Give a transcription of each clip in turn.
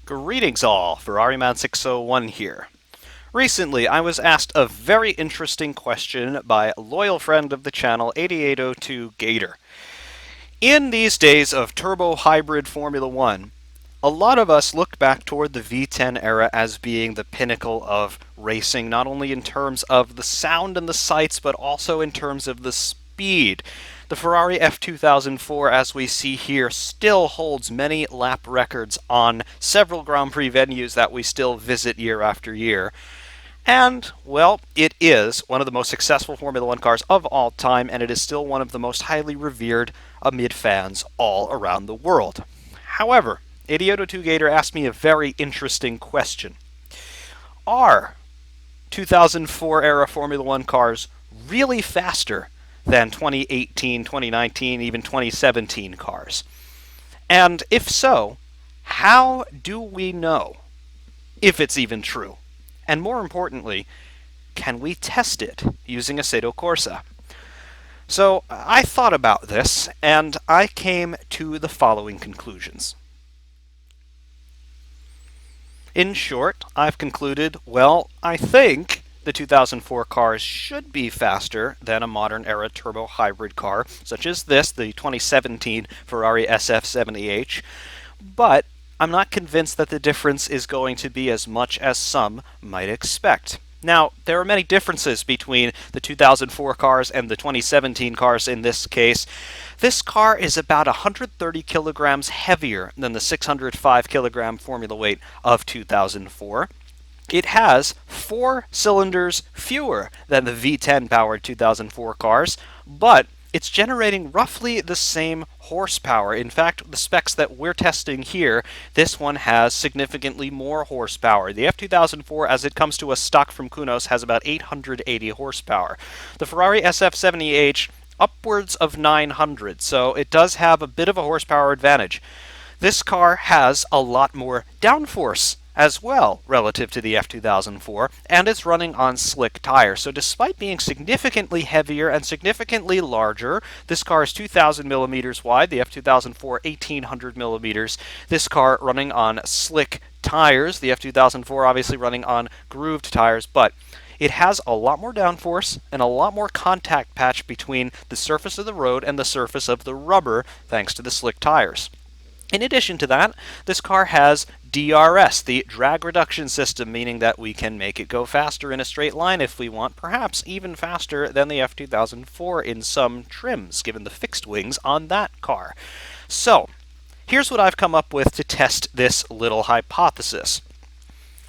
Greetings all, FerrariMan601 here. Recently, I was asked a very interesting question by a loyal friend of the channel, 8802 Gator. In these days of turbo hybrid Formula One, a lot of us look back toward the V10 era as being the pinnacle of racing, not only in terms of the sound and the sights, but also in terms of the speed. The Ferrari F2004, as we see here, still holds many lap records on several Grand Prix venues that we still visit year after year. And, well, it is one of the most successful Formula One cars of all time, and it is still one of the most highly revered amid fans all around the world. However, 8802 Gator asked me a very interesting question. Are 2004 era Formula One cars really faster than 2018, 2019, even 2017 cars? And if so, how do we know if it's even true? And more importantly, can we test it using Assetto Corsa? So I thought about this, and I came to the following conclusions. In short, I've concluded, well, I think the 2004 cars should be faster than a modern-era turbo hybrid car, such as this, the 2017 Ferrari SF70H, but I'm not convinced that the difference is going to be as much as some might expect. Now, there are many differences between the 2004 cars and the 2017 cars in this case. This car is about 130 kilograms heavier than the 605 kilogram formula weight of 2004. It has 4 cylinders fewer than the V10 powered 2004 cars, but it's generating roughly the same horsepower. In fact, the specs that we're testing here, this one has significantly more horsepower. The F2004, as it comes to us stock from Kunos, has about 880 horsepower. The Ferrari SF70H, upwards of 900, so it does have a bit of a horsepower advantage. This car has a lot more downforce as well relative to the F2004, and it's running on slick tires. So despite being significantly heavier and significantly larger, this car is 2,000 millimeters wide, the F2004 1,800 millimeters, this car running on slick tires, the F2004 obviously running on grooved tires, but it has a lot more downforce and a lot more contact patch between the surface of the road and the surface of the rubber thanks to the slick tires. In addition to that, this car has DRS, the drag reduction system, meaning that we can make it go faster in a straight line if we want, perhaps even faster than the F2004 in some trims, given the fixed wings on that car. So, here's what I've come up with to test this little hypothesis.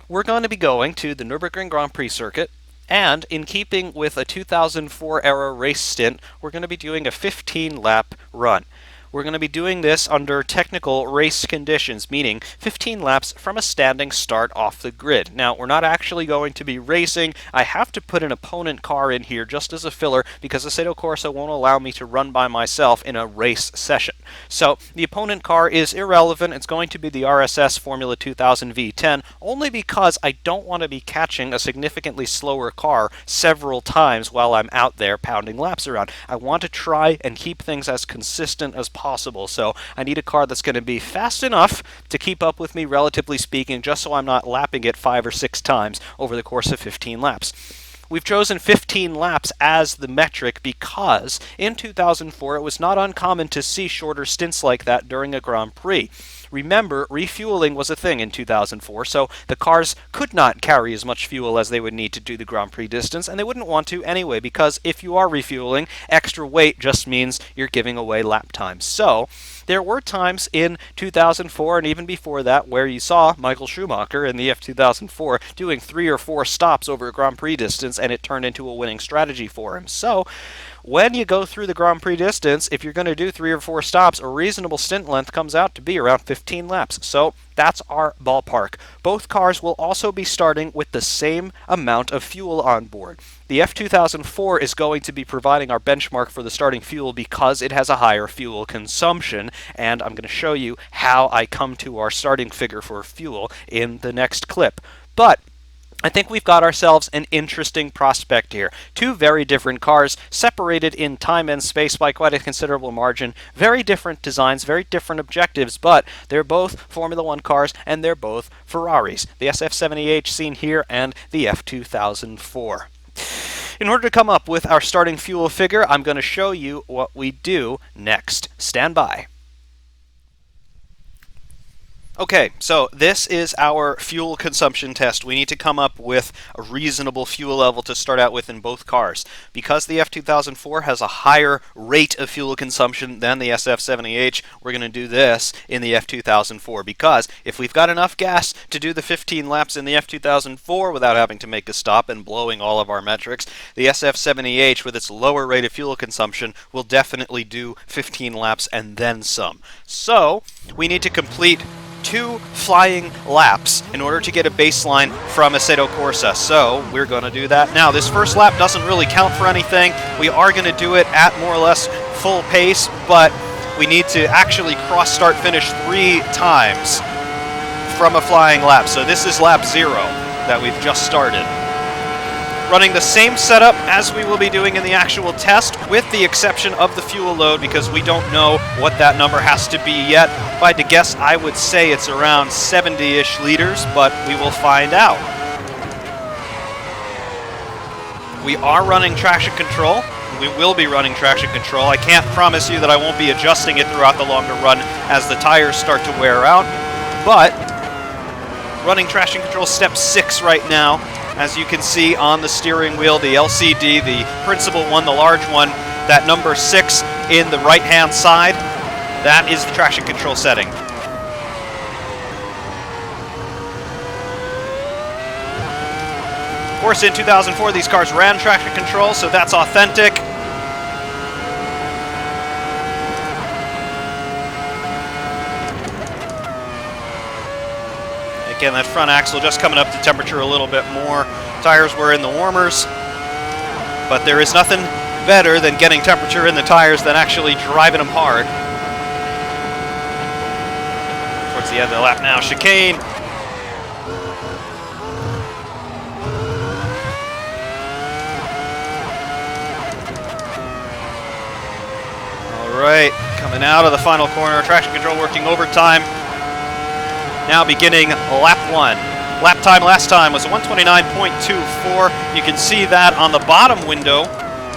We're going to be going to the Nürburgring Grand Prix circuit, and in keeping with a 2004 era race stint, we're going to be doing a 15-lap run. We're going to be doing this under technical race conditions, meaning 15 laps from a standing start off the grid. Now, we're not actually going to be racing. I have to put an opponent car in here just as a filler because Assetto Corsa won't allow me to run by myself in a race session. So, the opponent car is irrelevant. It's going to be the RSS Formula 2000 V10, only because I don't want to be catching a significantly slower car several times while I'm out there pounding laps around. I want to try and keep things as consistent as possible, so I need a car that's going to be fast enough to keep up with me, relatively speaking, just so I'm not lapping it 5 or 6 times over the course of 15 laps. We've chosen 15 laps as the metric because in 2004 it was not uncommon to see shorter stints like that during a Grand Prix. Remember, refueling was a thing in 2004, so the cars could not carry as much fuel as they would need to do the Grand Prix distance, and they wouldn't want to anyway, because if you are refueling, extra weight just means you're giving away lap time. So, there were times in 2004 and even before that where you saw Michael Schumacher in the F2004 doing 3 or 4 stops over a Grand Prix distance, and it turned into a winning strategy for him. So, when you go through the Grand Prix distance, if you're going to do 3 or 4 stops, a reasonable stint length comes out to be around 15 laps. So that's our ballpark. Both cars will also be starting with the same amount of fuel on board. The F2004 is going to be providing our benchmark for the starting fuel because it has a higher fuel consumption, and I'm going to show you how I come to our starting figure for fuel in the next clip. But I think we've got ourselves an interesting prospect here. Two very different cars, separated in time and space by quite a considerable margin. Very different designs, very different objectives, but they're both Formula One cars and they're both Ferraris. The SF70H seen here and the F2004. In order to come up with our starting fuel figure, I'm going to show you what we do next. Stand by. Okay, so this is our fuel consumption test. We need to come up with a reasonable fuel level to start out with in both cars. Because the F2004 has a higher rate of fuel consumption than the SF70H, we're going to do this in the F2004. Because if we've got enough gas to do the 15 laps in the F2004 without having to make a stop and blowing all of our metrics, the SF70H with its lower rate of fuel consumption will definitely do 15 laps and then some. So we need to complete 2 flying laps in order to get a baseline from Assetto Corsa. So we're going to do that now. This first lap doesn't really count for anything. We are going to do it at more or less full pace, but we need to actually cross start finish 3 times from a flying lap. So this is lap 0 that we've just started. Running the same setup as we will be doing in the actual test, with the exception of the fuel load, because we don't know what that number has to be yet. If I had to guess, I would say it's around 70-ish liters, but we will find out. We are running traction control. We will be running traction control. I can't promise you that I won't be adjusting it throughout the longer run as the tires start to wear out, but running traction control step 6 right now. As you can see on the steering wheel, the LCD, the principal one, the large one, that number 6 in the right-hand side, that is the traction control setting. Of course, in 2004, these cars ran traction control, so that's authentic. Again, that front axle just coming up to temperature a little bit more. Tires were in the warmers, but there is nothing better than getting temperature in the tires than actually driving them hard. Towards the end of the lap now, chicane. All right, coming out of the final corner, traction control working overtime. Now beginning lap 1. Lap time last time was 129.24. You can see that on the bottom window,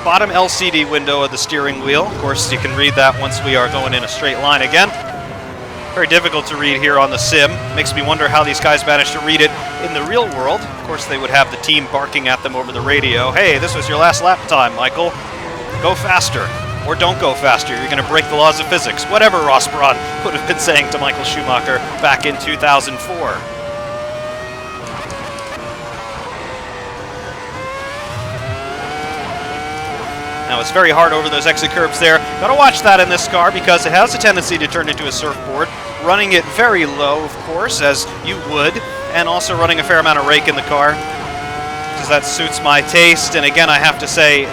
bottom LCD window of the steering wheel. Of course, you can read that once we are going in a straight line again. Very difficult to read here on the sim. Makes me wonder how these guys managed to read it in the real world. Of course, they would have the team barking at them over the radio. Hey, this was your last lap time, Michael. Go faster. Or don't go faster, you're going to break the laws of physics. Whatever Ross Brawn would have been saying to Michael Schumacher back in 2004. Now it's very hard over those exit curbs there. Got to watch that in this car because it has a tendency to turn into a surfboard. Running it very low, of course, as you would, and also running a fair amount of rake in the car, because that suits my taste. And again, I have to say,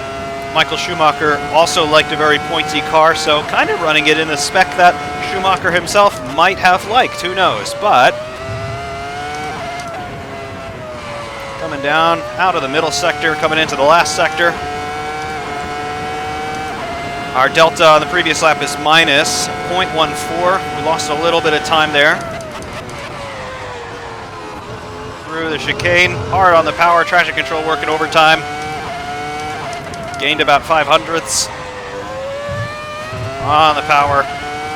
Michael Schumacher also liked a very pointy car, so kind of running it in a spec that Schumacher himself might have liked, who knows. But coming down out of the middle sector, coming into the last sector. Our delta on the previous lap is minus 0.14. We lost a little bit of time there. Through the chicane, hard on the power, traction control working overtime. Gained about 0.05 on the power,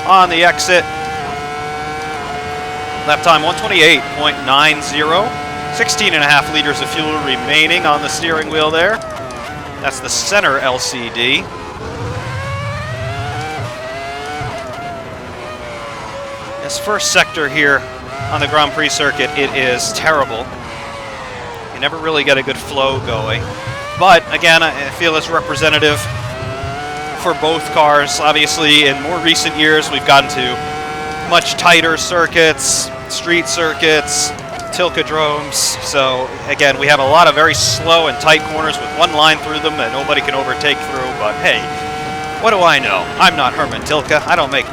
on the exit. Lap time 128.90. 16.5 liters of fuel remaining on the steering wheel there. That's the center LCD. This first sector here on the Grand Prix circuit, it is terrible. You never really get a good flow going. But again, I feel it's representative for both cars. Obviously, in more recent years, we've gotten to much tighter circuits, street circuits, tilkodromes. So again, we have a lot of very slow and tight corners with one line through them that nobody can overtake through. But hey, what do I know? I'm not Herman Tilke. I don't make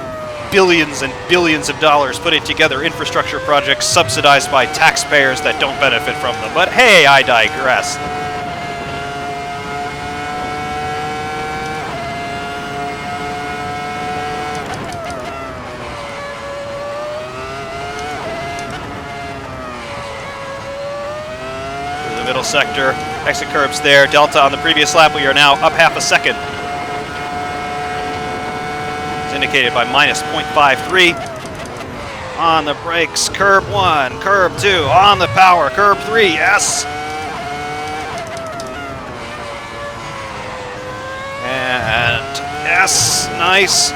billions and billions of dollars putting together infrastructure projects subsidized by taxpayers that don't benefit from them. But hey, I digress. Through the middle sector, exit curbs there. Delta on the previous lap, we are now up half a second. Indicated by minus 0.53. On the brakes, curb 1, curb 2, on the power, curb 3, yes! And yes, nice.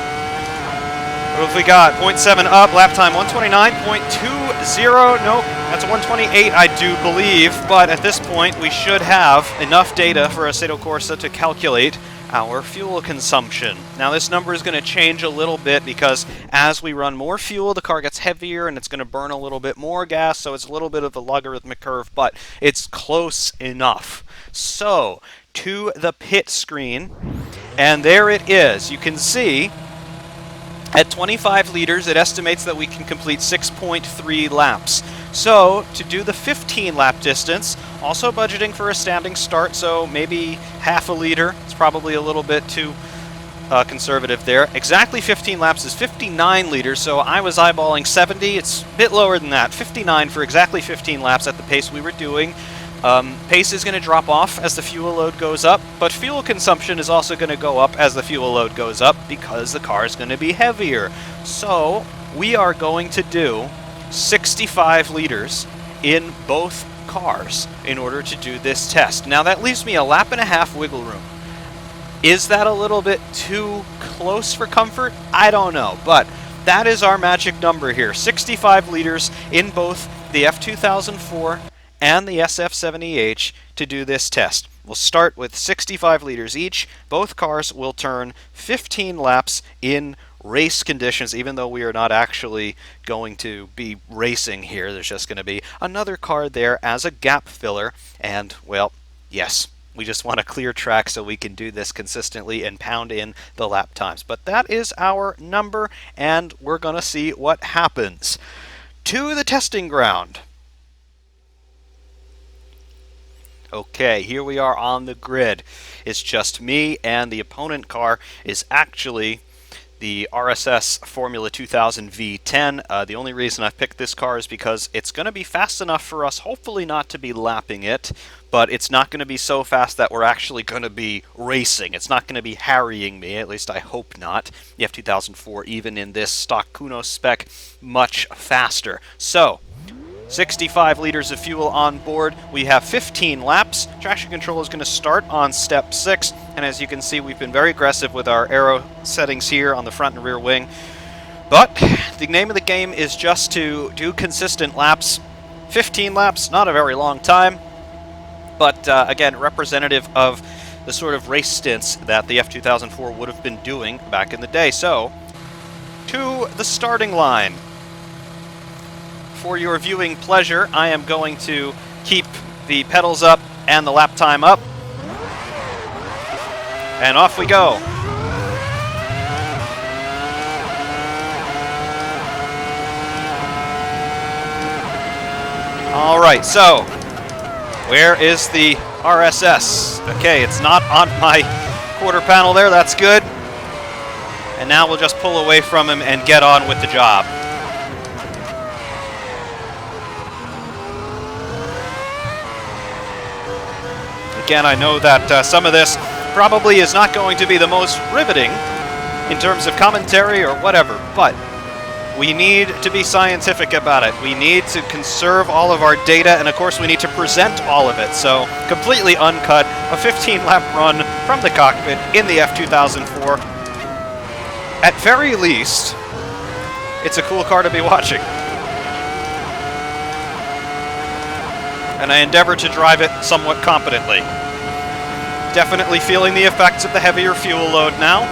What have we got? 0.7 up, lap time 129.20. Nope, that's 128, I do believe. But at this point, we should have enough data for Assetto Corsa to calculate our fuel consumption. Now this number is going to change a little bit because as we run more fuel, the car gets heavier and it's going to burn a little bit more gas, so it's a little bit of a logarithmic curve, but it's close enough. So, to the pit screen, and there it is. You can see at 25 liters, it estimates that we can complete 6.3 laps. So, to do the 15 lap distance, also budgeting for a standing start, so maybe half a liter. It's probably a little bit too conservative there. Exactly 15 laps is 59 liters, so I was eyeballing 70. It's a bit lower than that. 59 for exactly 15 laps at the pace we were doing. Pace is going to drop off as the fuel load goes up, but fuel consumption is also going to go up as the fuel load goes up because the car is going to be heavier. So, we are going to do 65 liters in both cars in order to do this test. Now that leaves me a lap and a half wiggle room. Is that a little bit too close for comfort? I don't know, but that is our magic number here. 65 liters in both the F2004 and the SF70H to do this test. We'll start with 65 liters each. Both cars will turn 15 laps in race conditions, even though we are not actually going to be racing here. There's just going to be another car there as a gap filler, and, well, yes, we just want a clear track so we can do this consistently and pound in the lap times. But that is our number, and we're going to see what happens. To the testing ground. Okay, here we are on the grid. It's just me, and the opponent car is actually the RSS Formula 2000 V10. The only reason I've picked this car is because it's going to be fast enough for us, hopefully not to be lapping it, but it's not going to be so fast that we're actually going to be racing. It's not going to be harrying me, at least I hope not. The F2004, even in this stock Kuno spec, much faster. So, 65 liters of fuel on board. We have 15 laps. Traction control is going to start on step 6. And as you can see, we've been very aggressive with our aero settings here on the front and rear wing. But the name of the game is just to do consistent laps. 15 laps, not a very long time. But again, representative of the sort of race stints that the F2004 would have been doing back in the day. So, to the starting line. For your viewing pleasure, I am going to keep the pedals up and the lap time up. And off we go. All right, so where is the RSS? Okay, it's not on my quarter panel there. That's good. And now we'll just pull away from him and get on with the job. Again, I know that some of this probably is not going to be the most riveting in terms of commentary or whatever, but we need to be scientific about it. We need to conserve all of our data, and of course we need to present all of it. So, completely uncut, a 15-lap run from the cockpit in the F2004. At very least, it's a cool car to be watching. And I endeavor to drive it somewhat competently. Definitely feeling the effects of the heavier fuel load now.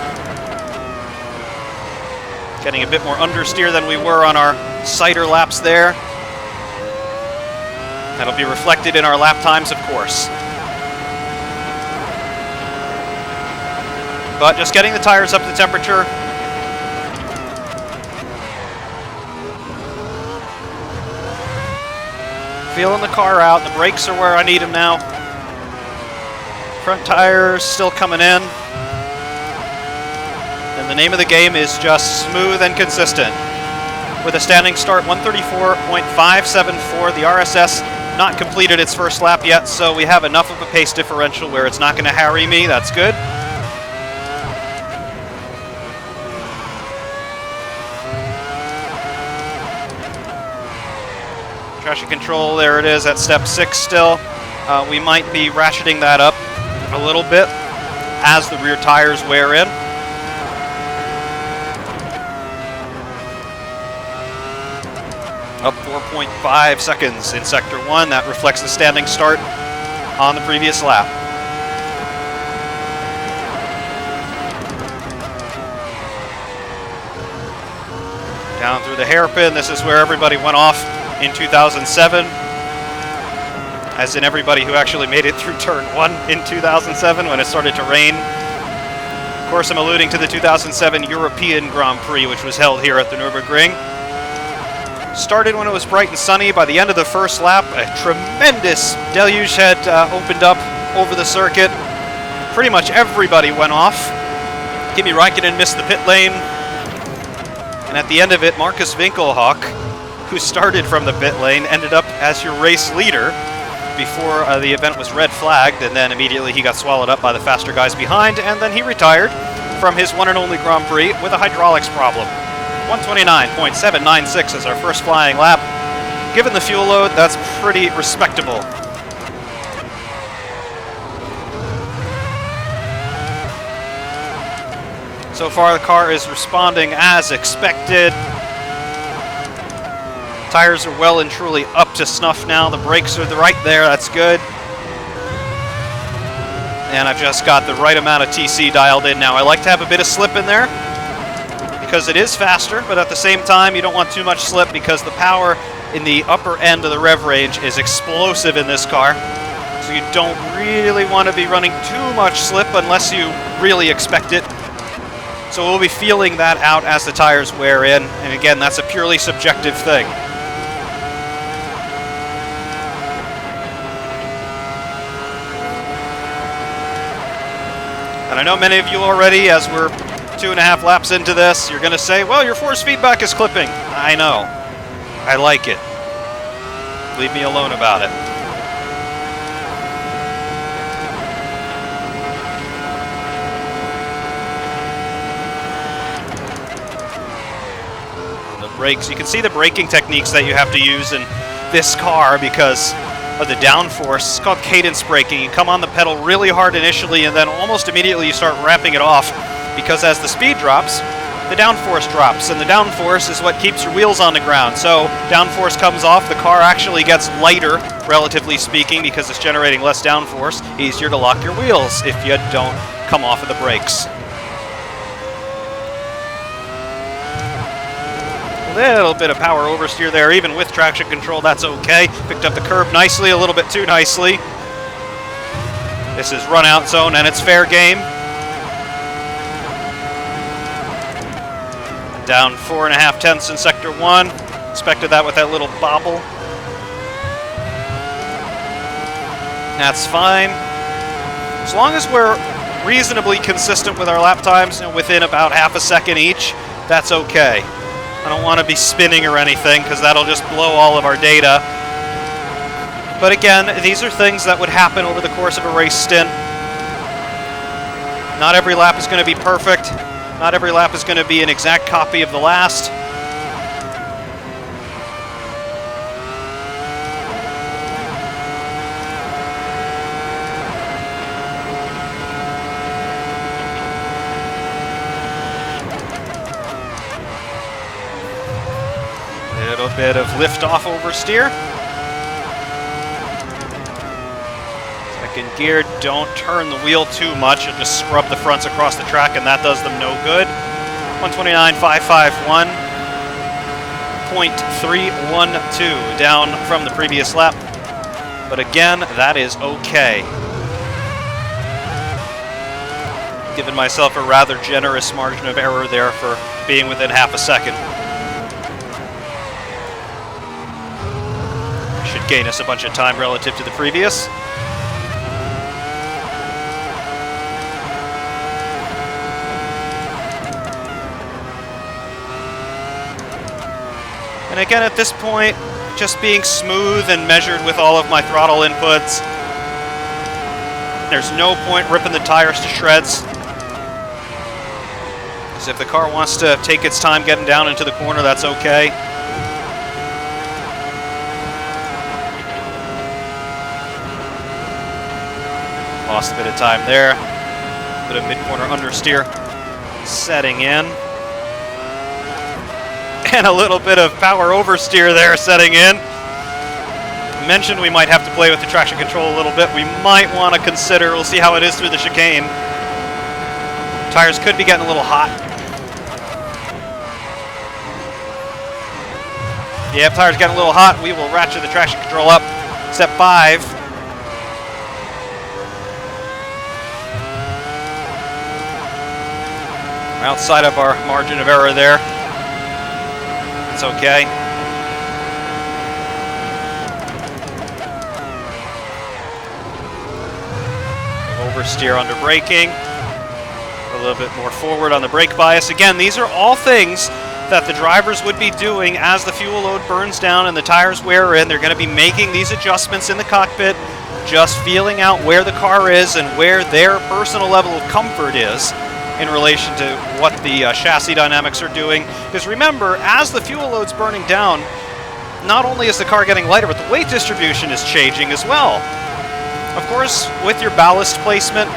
Getting a bit more understeer than we were on our cider laps there. That'll be reflected in our lap times, of course. But just getting the tires up to temperature. Feeling the car out. The brakes are where I need them now. Front tires still coming in. And the name of the game is just smooth and consistent. With a standing start 134.574, the RSS not completed its first lap yet, so we have enough of a pace differential where it's not going to harry me. That's good. Traction control, there it is at step 6 still. We might be ratcheting that up a little bit as the rear tires wear in. Up 4.5 seconds in Sector 1. That reflects the standing start on the previous lap. Down through the hairpin. This is where everybody went off in 2007. As in everybody who actually made it through turn 1 in 2007 when it started to rain. Of course, I'm alluding to the 2007 European Grand Prix, which was held here at the Nürburgring. Started when it was bright and sunny. By the end of the first lap, a tremendous deluge had opened up over the circuit. Pretty much everybody went off. Kimi Räikkönen missed the pit lane. And at the end of it, Markus Winkelhock, who started from the pit lane, ended up as your race leader before the event was red flagged, and then immediately he got swallowed up by the faster guys behind, and then he retired from his one and only Grand Prix with a hydraulics problem. 129.796 is our first flying lap. Given the fuel load, that's pretty respectable. So far, the car is responding as expected. Tires are well and truly up to snuff now. The brakes are right there, that's good. And I've just got the right amount of TC dialed in now. I like to have a bit of slip in there, because it is faster, but at the same time, you don't want too much slip because the power in the upper end of the rev range is explosive in this car. So you don't really want to be running too much slip unless you really expect it. So we'll be feeling that out as the tires wear in. And again, that's a purely subjective thing. And I know many of you already, as we're 2.5 laps into this, you're going to say, well, your force feedback is clipping. I know. I like it. Leave me alone about it. The brakes, you can see the braking techniques that you have to use in this car because of the downforce. It's called cadence braking. You come on the pedal really hard initially, and then almost immediately you start ramping it off. Because as the speed drops, the downforce drops, and the downforce is what keeps your wheels on the ground. So downforce comes off, the car actually gets lighter, relatively speaking, because it's generating less downforce. Easier to lock your wheels if you don't come off of the brakes. A little bit of power oversteer there, even with traction control, that's okay. Picked up the curb nicely, a little bit too nicely. This is run out zone, and it's fair game. Down 4.5 tenths in Sector 1. Expected that with that little bobble. That's fine. As long as we're reasonably consistent with our lap times, within about half a second each, that's okay. I don't want to be spinning or anything, because that'll just blow all of our data. But again, these are things that would happen over the course of a race stint. Not every lap is going to be perfect. Not every lap is going to be an exact copy of the last. A little bit of lift-off oversteer. Second gear, don't turn the wheel too much. You'll just scrub the fronts across the track, and that does them no good. 129.551. 0.312 down from the previous lap. But again, that is okay. Giving myself a rather generous margin of error there for being within half a second. gain us a bunch of time relative to the previous. And again, at this point, just being smooth and measured with all of my throttle inputs. There's no point ripping the tires to shreds. Because if the car wants to take its time getting down into the corner, that's okay. Lost a bit of time there. Bit of mid-corner understeer setting in. And a little bit of power oversteer there setting in. Mentioned we might have to play with the traction control a little bit. We might want to consider, we'll see how it is through the chicane. Tires could be getting a little hot. Yep, tires getting a little hot. We will ratchet the traction control up. Step 5. We're outside of our margin of error there. It's okay. Oversteer under braking. A little bit more forward on the brake bias. Again, these are all things that the drivers would be doing as the fuel load burns down and the tires wear in. They're going to be making these adjustments in the cockpit, just feeling out where the car is and where their personal level of comfort is in relation to what the chassis dynamics are doing. Because remember, as the fuel load's burning down, not only is the car getting lighter, but the weight distribution is changing as well. Of course, with your ballast placement,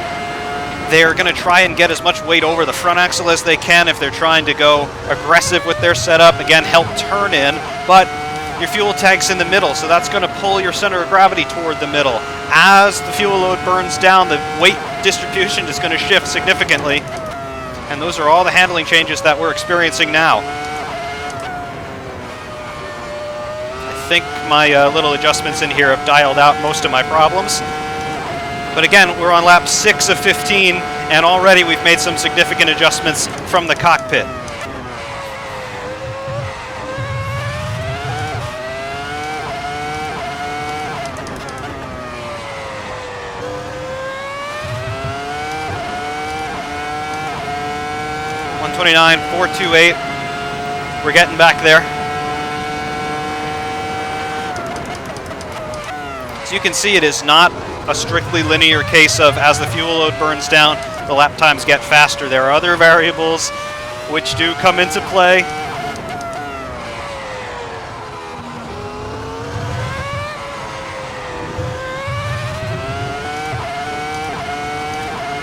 they're going to try and get as much weight over the front axle as they can if they're trying to go aggressive with their setup. Again, help turn in, but your fuel tank's in the middle, so that's going to pull your center of gravity toward the middle. As the fuel load burns down, the weight distribution is going to shift significantly. And those are all the handling changes that we're experiencing now. I think my little adjustments in here have dialed out most of my problems. But again, we're on lap 6 of 15, and already we've made some significant adjustments from the cockpit. .428. We're getting back there. So you can see it is not a strictly linear case of as the fuel load burns down, the lap times get faster. There are other variables which do come into play.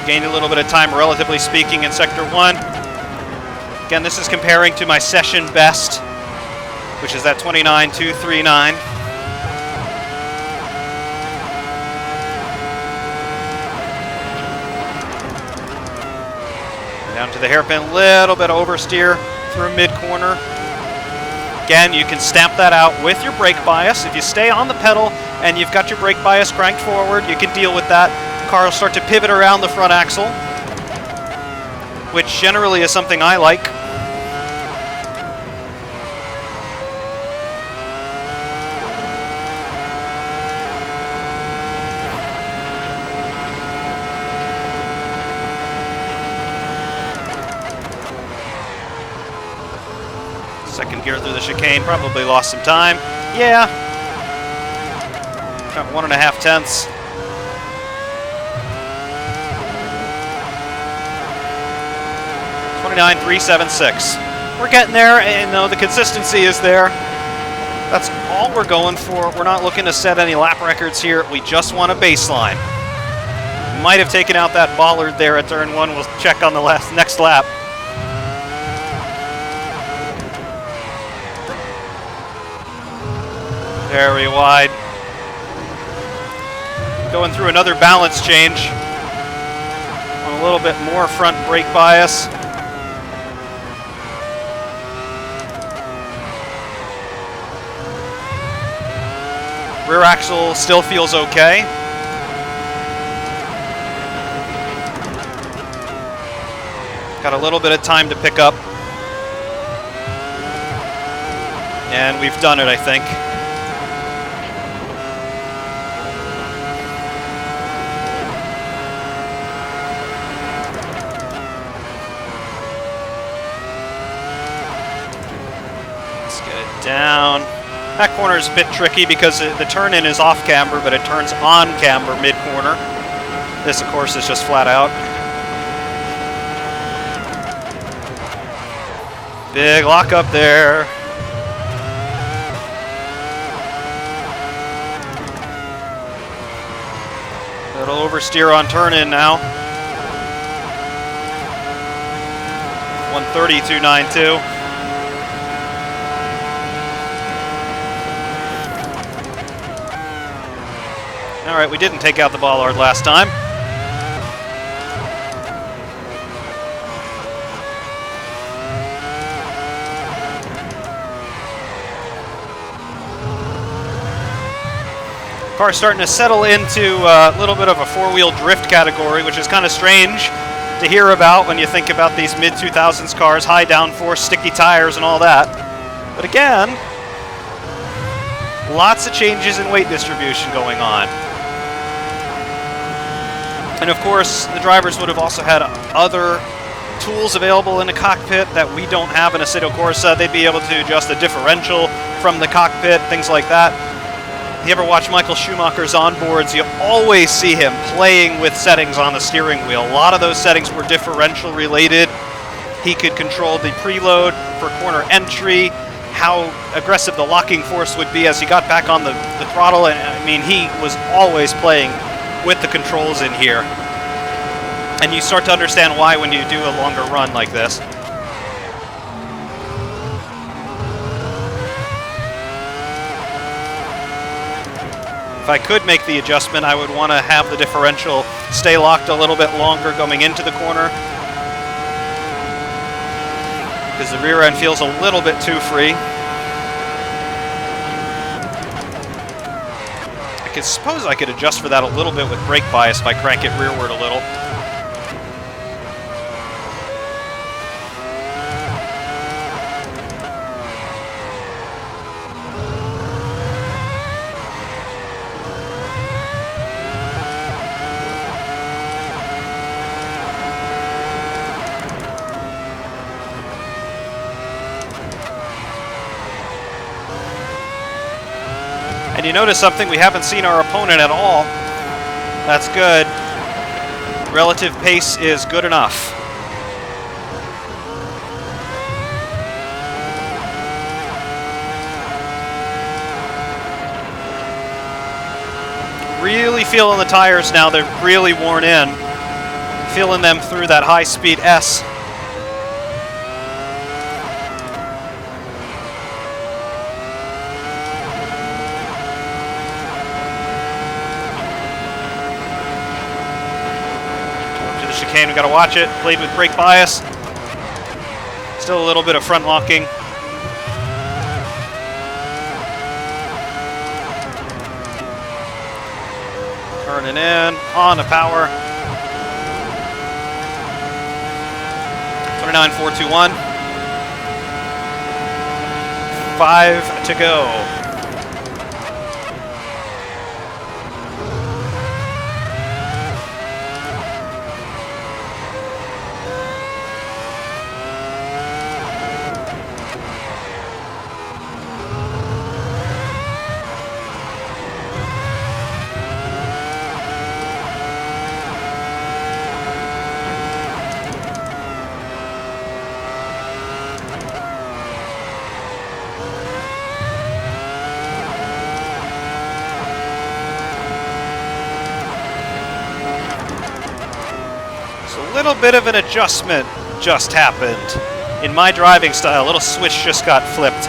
Gained a little bit of time, relatively speaking, in Sector 1. Again, this is comparing to my session best, which is that 29.239. Down to the hairpin, little bit of oversteer through mid-corner. Again, you can stamp that out with your brake bias. If you stay on the pedal and you've got your brake bias cranked forward, you can deal with that. The car will start to pivot around the front axle, which generally is something I like. Second gear through the chicane, probably lost some time. Yeah. Got 1.5 tenths. .376. We're getting there, and the consistency is there. That's all we're going for. We're not looking to set any lap records here. We just want a baseline. Might have taken out that bollard there at turn 1. We'll check on the next lap. Very wide. Going through another balance change on a little bit more front brake bias. Rear axle still feels okay. Got a little bit of time to pick up. And we've done it, I think. down. That corner is a bit tricky because the turn-in is off camber, but it turns on camber mid-corner. This, of course, is just flat out. Big lock up there. Little oversteer on turn-in now. 130.292. All right, we didn't take out the bollard last time. Car's starting to settle into a little bit of a four-wheel drift category, which is kind of strange to hear about when you think about these mid-2000s cars, high downforce, sticky tires, and all that. But again, lots of changes in weight distribution going on. And of course, the drivers would have also had other tools available in the cockpit that we don't have in a Assetto Corsa. They'd be able to adjust the differential from the cockpit, things like that. If you ever watch Michael Schumacher's onboards, you always see him playing with settings on the steering wheel. A lot of those settings were differential related. He could control the preload for corner entry, how aggressive the locking force would be as he got back on the throttle. And I mean, he was always playing with the controls in here. And you start to understand why when you do a longer run like this. If I could make the adjustment, I would want to have the differential stay locked a little bit longer going into the corner, because the rear end feels a little bit too free. I suppose I could adjust for that a little bit with brake bias if I crank it rearward a little. And you notice something, we haven't seen our opponent at all. That's good. Relative pace is good enough. Really feeling the tires now, they're really worn in. Feeling them through that high-speed S. Chicane, we got to watch it. Played with brake bias. Still a little bit of front locking. Turning in on the power. 29.421. 5 to go. A little bit of an adjustment just happened in my driving style. A little switch just got flipped.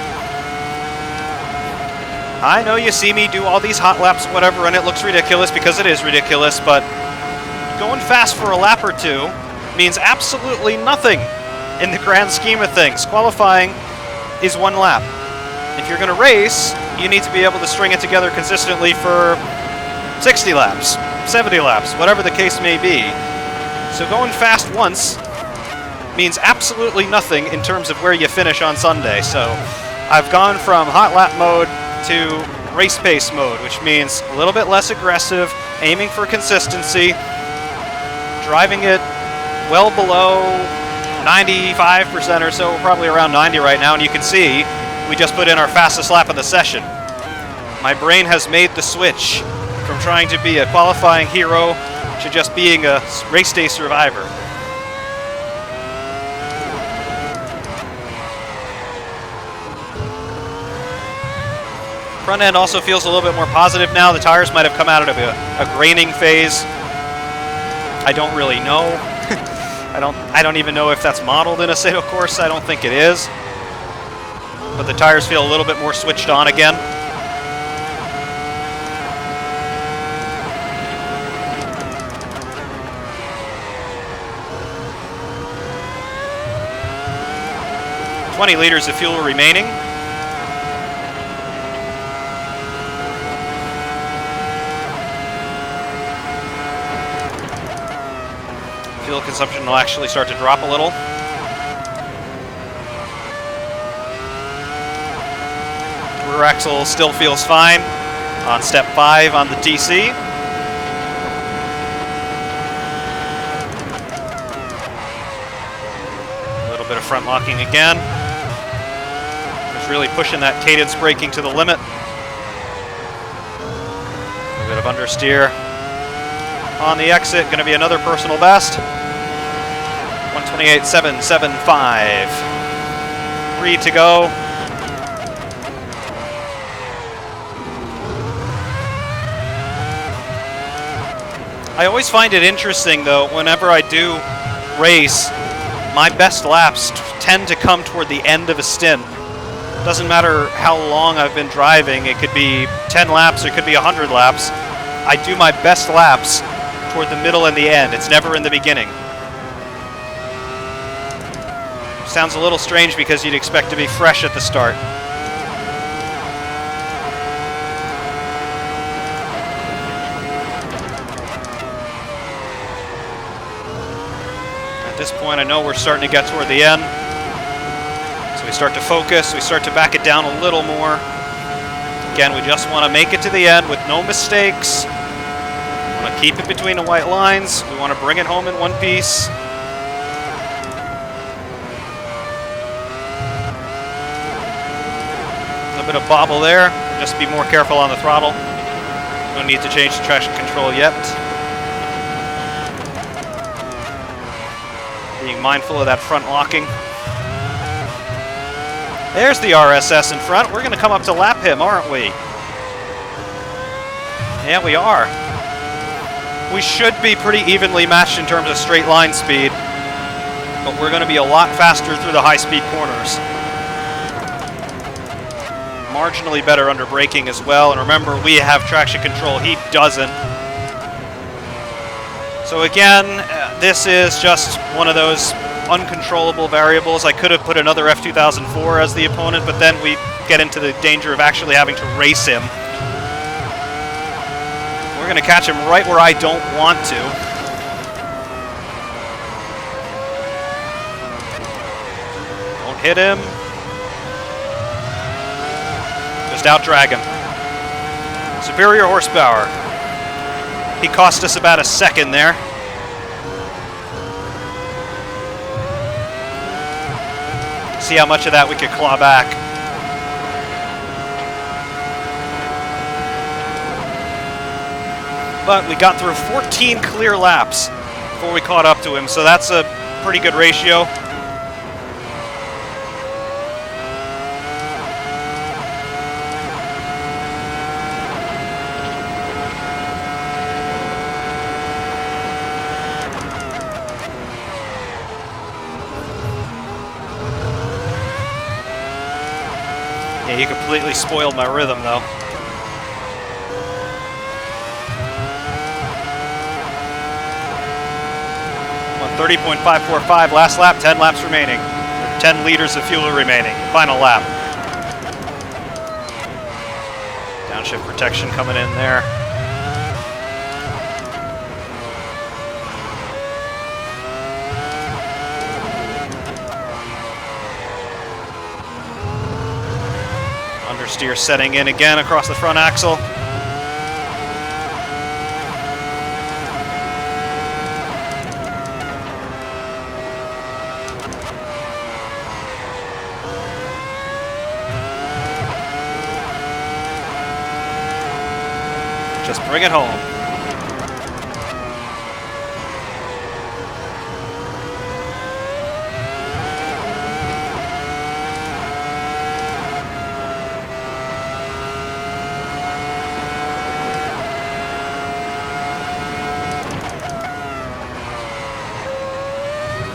I know you see me do all these hot laps, whatever, and it looks ridiculous because it is ridiculous, but going fast for a lap or two means absolutely nothing in the grand scheme of things. Qualifying is one lap. If you're going to race, you need to be able to string it together consistently for 60 laps, 70 laps, whatever the case may be. So going fast once means absolutely nothing in terms of where you finish on Sunday. So I've gone from hot lap mode to race pace mode, which means a little bit less aggressive, aiming for consistency, driving it well below 95% or so, probably around 90 right now, and you can see we just put in our fastest lap of the session. My brain has made the switch from trying to be a qualifying hero to just being a race day survivor. Front end also feels a little bit more positive now. The tires might have come out of a graining phase. I don't really know. I don't even know if that's modeled in a Sato course. I don't think it is. But the tires feel a little bit more switched on again. $20 liters of fuel remaining. Fuel consumption will actually start to drop a little. Rear axle still feels fine on step 5 on the TC. A little bit of front locking again. Just really pushing that cadence braking to the limit. A little bit of understeer on the exit. Going to be another personal best. 128.775. 3 to go. I always find it interesting, though, whenever I do race, my best laps tend to come toward the end of a stint. Doesn't matter how long I've been driving. It could be 10 laps, or it could be 100 laps. I do my best laps toward the middle and the end. It's never in the beginning. Sounds a little strange because you'd expect to be fresh at the start. At this point, I know we're starting to get toward the end. So we start to focus, we start to back it down a little more. Again, we just want to make it to the end with no mistakes. We want to keep it between the white lines. We want to bring it home in one piece. A bit of bobble there. Just be more careful on the throttle. No need to change the traction control yet. Being mindful of that front locking. There's the RSS in front. We're going to come up to lap him, aren't we? Yeah, we are. We should be pretty evenly matched in terms of straight line speed, but we're going to be a lot faster through the high-speed corners. Marginally better under braking as well, and remember, we have traction control. He doesn't. So again, this is just one of those uncontrollable variables. I could have put another F2004 as the opponent, but then we get into the danger of actually having to race him. We're going to catch him right where I don't want to. Don't hit him. Just out-drag him. Superior horsepower. He cost us about a second there. See how much of that we could claw back. But we got through 14 clear laps before we caught up to him, so that's a pretty good ratio. Yeah, you completely spoiled my rhythm, though. 30.545 last lap, 10 laps remaining. 10 liters of fuel remaining. Final lap. Downshift protection coming in there. Understeer setting in again across the front axle. Just bring it home.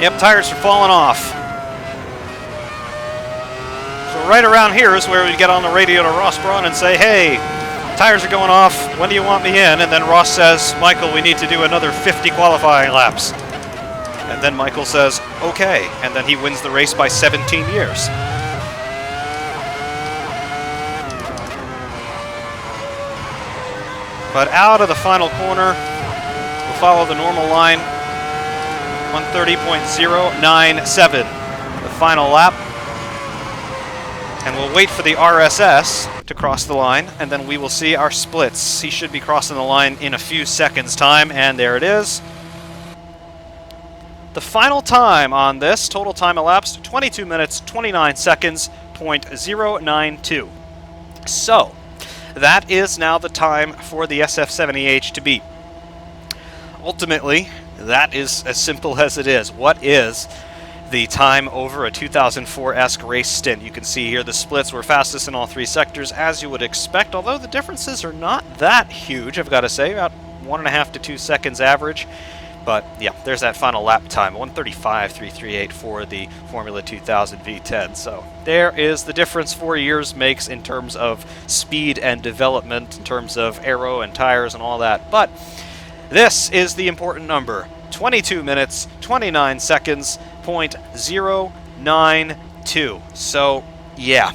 Yep, tires are falling off. So right around here is where we get on the radio to Ross Braun and say, hey, tires are going off, when do you want me in? And then Ross says, Michael, we need to do another 50 qualifying laps. And then Michael says, okay. And then he wins the race by 17 years. But out of the final corner, we'll follow the normal line, 130.097, the final lap. And we'll wait for the RSS to cross the line, and then we will see our splits. He should be crossing the line in a few seconds' time, and there it is. The final time on this, total time elapsed, 22 minutes, 29 seconds, .092. So, that is now the time for the SF70H to beat. Ultimately, that is as simple as it is. What is the time over a 2004-esque race stint? You can see here the splits were fastest in all three sectors, as you would expect, although the differences are not that huge, I've got to say, about 1.5 to 2 seconds average. But yeah, there's that final lap time, 1:35.338 for the Formula 2000 V10. So there is the difference 4 years makes in terms of speed and development, in terms of aero and tires and all that. But this is the important number, 22 minutes, 29 seconds, .092. So, yeah.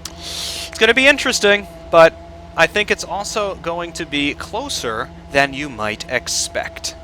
It's going to be interesting, but I think it's also going to be closer than you might expect.